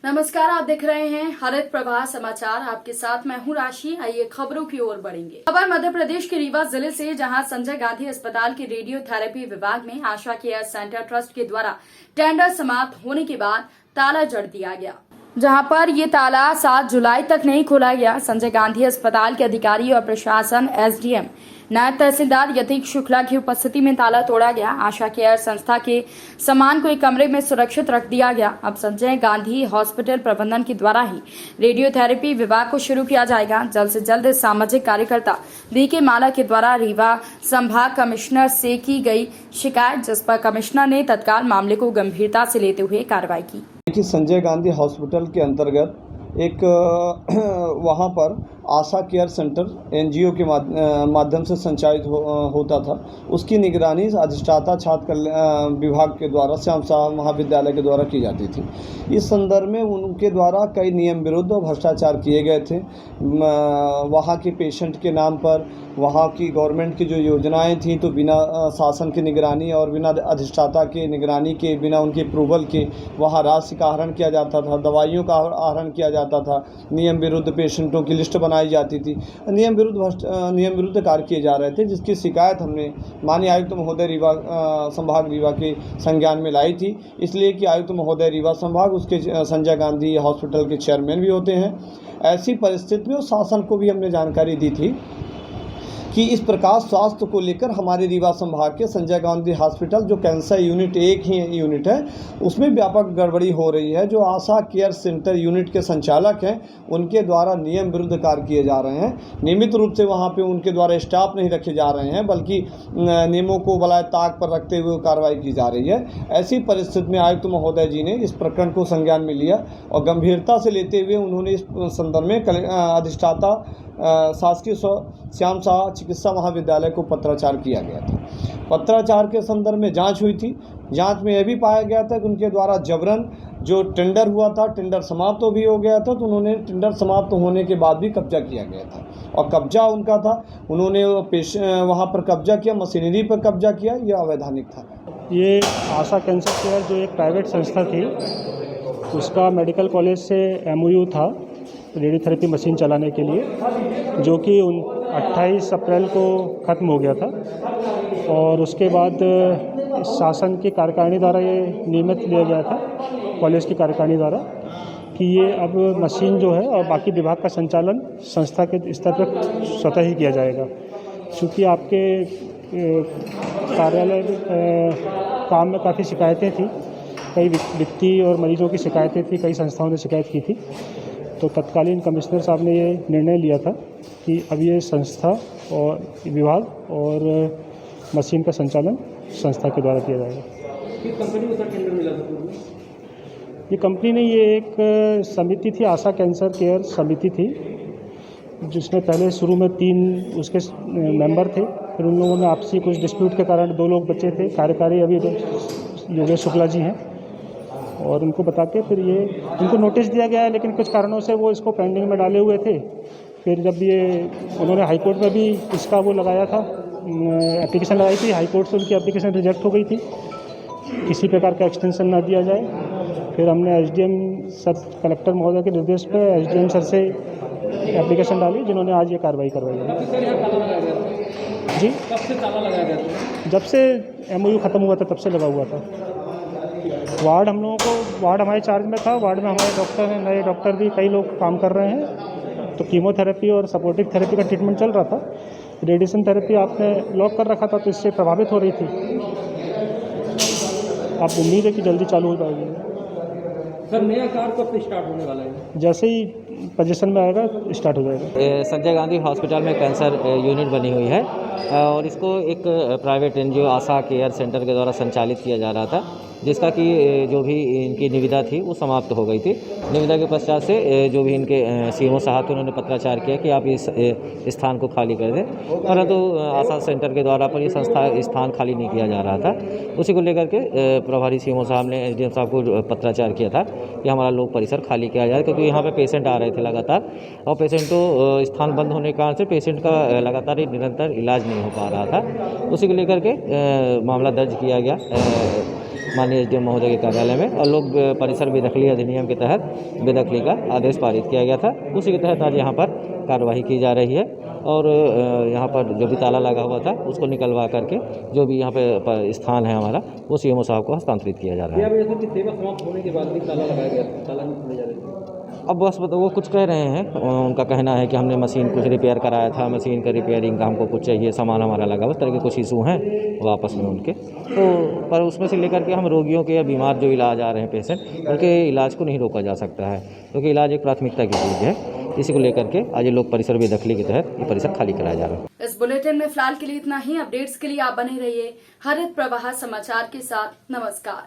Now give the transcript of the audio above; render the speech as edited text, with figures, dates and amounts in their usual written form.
नमस्कार, आप देख रहे हैं हरित प्रवाह समाचार। आपके साथ मैं हूं राशि। आइए खबरों की ओर बढ़ेंगे। खबर मध्य प्रदेश के रीवा जिले से, जहां संजय गांधी अस्पताल के रेडियोथेरेपी विभाग में आशा केयर सेंटर ट्रस्ट के द्वारा टेंडर समाप्त होने के बाद ताला जड़ दिया गया, जहां पर ये ताला 7 जुलाई तक नहीं खोला गया। संजय गांधी अस्पताल के अधिकारी और प्रशासन, एसडीएम, नायब तहसीलदार यतीक शुक्ला की उपस्थिति में ताला तोड़ा गया। आशा केयर संस्था के सामान को एक कमरे में सुरक्षित रख दिया गया। अब संजय गांधी हॉस्पिटल प्रबंधन के द्वारा ही रेडियोथेरेपी विभाग को शुरू किया जाएगा। जल्द से जल्द सामाजिक कार्यकर्ता बीके माला के द्वारा रीवा संभाग कमिश्नर से की गई शिकायत, जिस पर कमिश्नर ने तत्काल मामले को गंभीरता से लेते हुए कार्रवाई की। संजय गांधी हॉस्पिटल के अंतर्गत एक वहाँ पर आशा केयर सेंटर एनजीओ के माध्यम से संचालित होता था। उसकी निगरानी अधिष्ठाता छात्र विभाग के द्वारा श्याम शाह महाविद्यालय के द्वारा की जाती थी। इस संदर्भ में उनके द्वारा कई नियम विरुद्ध भ्रष्टाचार किए गए थे। वहाँ के पेशेंट के नाम पर वहाँ की गवर्नमेंट की जो योजनाएं थीं, तो बिना शासन की निगरानी और बिना अधिष्ठाता के निगरानी के, बिना उनके अप्रूवल के वहाँ राशि का आहरण किया जाता था, दवाइयों का आहरण किया जाता था, नियम विरुद्ध पेशेंटों की लिस्ट बनाई जाती थी, नियम विरुद्ध कार्य किए जा रहे थे, जिसकी शिकायत हमने माननीय आयुक्त महोदय रीवा संभाग रीवा के संज्ञान में लाई थी। इसलिए कि आयुक्त महोदय रीवा संभाग उसके संजय गांधी हॉस्पिटल के चेयरमैन भी होते हैं। ऐसी परिस्थिति में शासन को भी हमने जानकारी दी थी कि इस प्रकार स्वास्थ्य को लेकर हमारे रीवा संभाग के संजय गांधी हॉस्पिटल, जो कैंसर यूनिट एक ही यूनिट है, उसमें व्यापक गड़बड़ी हो रही है। जो आशा केयर सेंटर यूनिट के संचालक हैं, उनके द्वारा नियम विरुद्ध कार्य किए जा रहे हैं। नियमित रूप से वहां पे उनके द्वारा स्टाफ नहीं रखे जा रहे हैं, बल्कि नियमों को बलाय ताक पर रखते हुए कार्रवाई की जा रही है। ऐसी परिस्थिति में आयुक्त महोदय जी ने इस प्रकरण को संज्ञान में लिया और गंभीरता से लेते हुए उन्होंने इस संदर्भ में अधिष्ठाता शासकीय श्याम शाह चिकित्सा महाविद्यालय को पत्राचार किया गया था। पत्राचार के संदर्भ में जांच हुई थी। जांच में यह भी पाया गया था कि उनके द्वारा जबरन जो टेंडर हुआ था, टेंडर समाप्त भी हो गया था, तो उन्होंने टेंडर समाप्त होने के बाद भी कब्जा किया गया था और कब्जा उनका था, उन्होंने वहाँ पर कब्जा किया, मशीनरी पर कब्जा किया, यह अवैधानिक था। ये आशा कैंसर केयर जो एक प्राइवेट संस्था थी, उसका मेडिकल कॉलेज से एमओयू था रेडियोथेरेपी मशीन चलाने के लिए, जो कि 28 अप्रैल को ख़त्म हो गया था। और उसके बाद शासन की कार्यकारिणी द्वारा ये नियमित लिया गया था, कॉलेज की कार्यकारिणी द्वारा, कि ये अब मशीन जो है और बाकी विभाग का संचालन संस्था के स्तर पर स्वतः ही किया जाएगा। क्योंकि आपके कार्यालय काम में काफ़ी शिकायतें थी, कई वित्तीय और मरीजों की शिकायतें थी, कई संस्थाओं ने शिकायत की थी। तो तत्कालीन कमिश्नर साहब ने ये निर्णय लिया था कि अब ये संस्था और विभाग और मशीन का संचालन संस्था के द्वारा किया जाएगा। किस कंपनी को टेंडर मिला था? ये कंपनी नहीं, ये एक समिति थी, आशा कैंसर केयर समिति थी, जिसमें पहले शुरू में 3 उसके मेंबर थे। फिर उन लोगों में आपसी कुछ डिस्प्यूट के कारण 2 लोग बचे थे। कार्यकारी अभी योगेश शुक्ला जी हैं, और उनको बता के फिर ये उनको नोटिस दिया गया है, लेकिन कुछ कारणों से वो इसको पेंडिंग में डाले हुए थे। फिर जब ये उन्होंने हाई कोर्ट में भी इसका वो लगाया था, एप्लीकेशन लगाई थी, हाई कोर्ट से उनकी एप्लीकेशन रिजेक्ट हो गई थी, किसी प्रकार का एक्सटेंशन ना दिया जाए। फिर हमने एसडीएम सर, कलेक्टर महोदय के निर्देश पर एसडीएम सर से एप्लीकेशन डाली, जिन्होंने आज ये कार्रवाई करवाई है। जी, कब से ताला लगाया गया था? जब से एमओयू ख़त्म हुआ था तब से लगा हुआ था। वार्ड हम लोगों को, वार्ड हमारे चार्ज में था, वार्ड में हमारे डॉक्टर हैं, नए डॉक्टर भी कई लोग काम कर रहे हैं। तो कीमोथेरेपी और सपोर्टिव थेरेपी का ट्रीटमेंट चल रहा था। रेडिएशन थेरेपी आपने लॉक कर रखा था, तो इससे प्रभावित हो रही थी। आप उम्मीद है कि जल्दी चालू हो जाएगी। सर, नया कार्य कब स्टार्ट होने वाला है? जैसे ही पोजीशन में आएगा स्टार्ट हो जाएगा। संजय गांधी हॉस्पिटल में कैंसर यूनिट बनी हुई है और इसको एक प्राइवेट एनजीओ आशा केयर सेंटर के द्वारा संचालित किया जा रहा था, जिसका कि जो भी इनकी निविदा थी वो समाप्त हो गई थी। निविदा के पश्चात से जो भी इनके सीएमओ साहब थे, उन्होंने पत्राचार किया कि आप इस स्थान को खाली कर दें, परंतु आशा सेंटर के द्वारा पर ये संस्था स्थान खाली नहीं किया जा रहा था। उसी को लेकर के प्रभारी सीएमओ साहब ने एसडीएम साहब को पत्राचार किया था कि हमारा लोक परिसर खाली किया जाए, क्योंकि यहाँ पे पेशेंट आ रहे थे लगातार, और पेशेंट को स्थान बंद होने के कारण से पेशेंट का लगातार निरंतर इलाज नहीं हो पा रहा था। उसी को लेकर के मामला दर्ज किया गया माननीय एसडीएम महोदय के कार्यालय में, और लोग परिसर बेदखली अधिनियम के तहत बेदखली का आदेश पारित किया गया था। उसी के तहत आज यहाँ पर कार्रवाई की जा रही है और यहाँ पर जो भी ताला लगा हुआ था उसको निकलवा करके जो भी यहाँ पे स्थान है हमारा वो सीएमओ साहब को हस्तांतरित किया जा रहा है। सर की सेवा समाप्त होने के बाद भी ताला लगाया गया, ताला नहीं खोले जा रहे थे। अब बस वो कुछ कह रहे हैं, उनका कहना है कि हमने मशीन कुछ रिपेयर कराया था, मशीन का रिपेयरिंग का हमको कुछ चाहिए, सामान हमारा लगा, उस तरह के कुछ इशू हैं वापस में उनके। तो पर उसमें से लेकर के हम रोगियों के या बीमार जो इलाज आ रहे हैं पेशेंट, उनके इलाज को नहीं रोका जा सकता है क्योंकि इलाज एक प्राथमिकता की चीज़ है। इसी को लेकर के आज ये लोग परिसर बेदखली के तहत ये परिसर खाली कराया जा रहा है। इस बुलेटिन में फिलहाल के लिए इतना ही। अपडेट्स के लिए आप बने रहिए हरित प्रवाह समाचार के साथ। नमस्कार।